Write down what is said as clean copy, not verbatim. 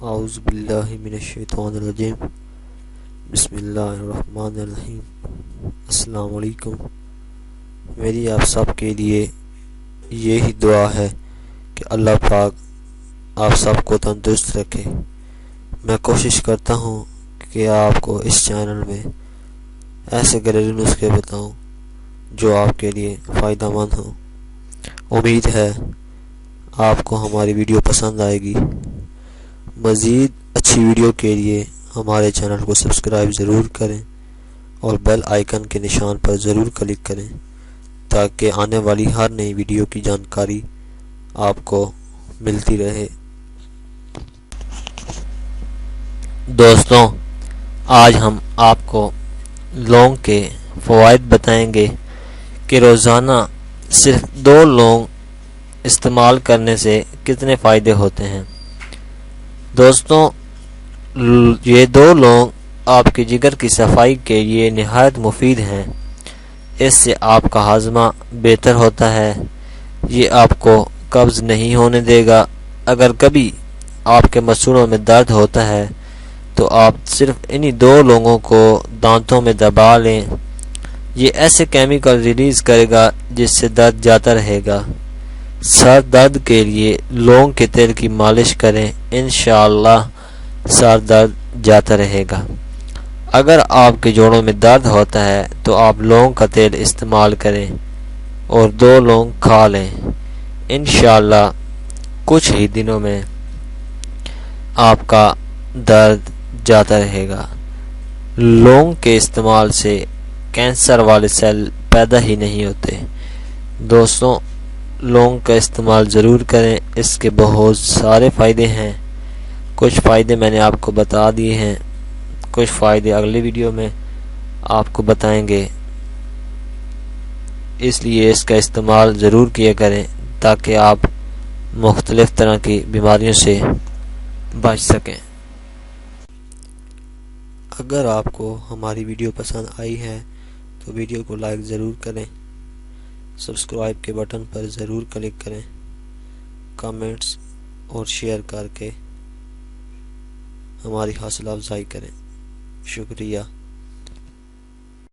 اعوذ باللہ من الشیطان الرجیم بسم اللہ الرحمن الرحیم۔ السلام علیکم۔ میری آپ سب کے لیے یہی دعا ہے کہ اللہ پاک آپ سب کو تندرست رکھے۔ میں کوشش کرتا ہوں کہ آپ کو اس چینل میں ایسے گھریلو نسخے بتاؤں جو آپ کے لیے فائدہ مند ہوں۔ امید ہے آپ کو ہماری ویڈیو پسند آئے گی۔ مزید اچھی ویڈیو کے لیے ہمارے چینل کو سبسکرائب ضرور کریں اور بیل آئیکن کے نشان پر ضرور کلک کریں تاکہ آنے والی ہر نئی ویڈیو کی جانکاری آپ کو ملتی رہے۔ دوستوں، آج ہم آپ کو لونگ کے فوائد بتائیں گے کہ روزانہ صرف 2 لونگ استعمال کرنے سے کتنے فائدے ہوتے ہیں۔ دوستوں، یہ 2 لونگ آپ کے جگر کی صفائی کے لیے نہایت مفید ہیں۔ اس سے آپ کا ہاضمہ بہتر ہوتا ہے۔ یہ آپ کو قبض نہیں ہونے دے گا۔ اگر کبھی آپ کے مسوڑوں میں درد ہوتا ہے تو آپ صرف انہی 2 لونگوں کو دانتوں میں دبا لیں۔ یہ ایسے کیمیکل ریلیز کرے گا جس سے درد جاتا رہے گا۔ سر درد کے لیے لونگ کے تیل کی مالش کریں، انشاءاللہ سر درد جاتا رہے گا۔ اگر آپ کے جوڑوں میں درد ہوتا ہے تو آپ لونگ کا تیل استعمال کریں اور 2 لونگ کھا لیں، انشاءاللہ کچھ ہی دنوں میں آپ کا درد جاتا رہے گا۔ لونگ کے استعمال سے کینسر والے سیل پیدا ہی نہیں ہوتے۔ دوستوں، لونگ کا استعمال ضرور کریں، اس کے بہت سارے فائدے ہیں۔ کچھ فائدے میں نے آپ کو بتا دیے ہیں، کچھ فائدے اگلی ویڈیو میں آپ کو بتائیں گے، اس لیے اس کا استعمال ضرور کیا کریں تاکہ آپ مختلف طرح کی بیماریوں سے بچ سکیں۔ اگر آپ کو ہماری ویڈیو پسند آئی ہے تو ویڈیو کو لائک ضرور کریں، سبسکرائب کے بٹن پر ضرور کلک کریں، کامنٹس اور شیئر کر کے ہماری حوصلہ افزائی کریں۔ شکریہ۔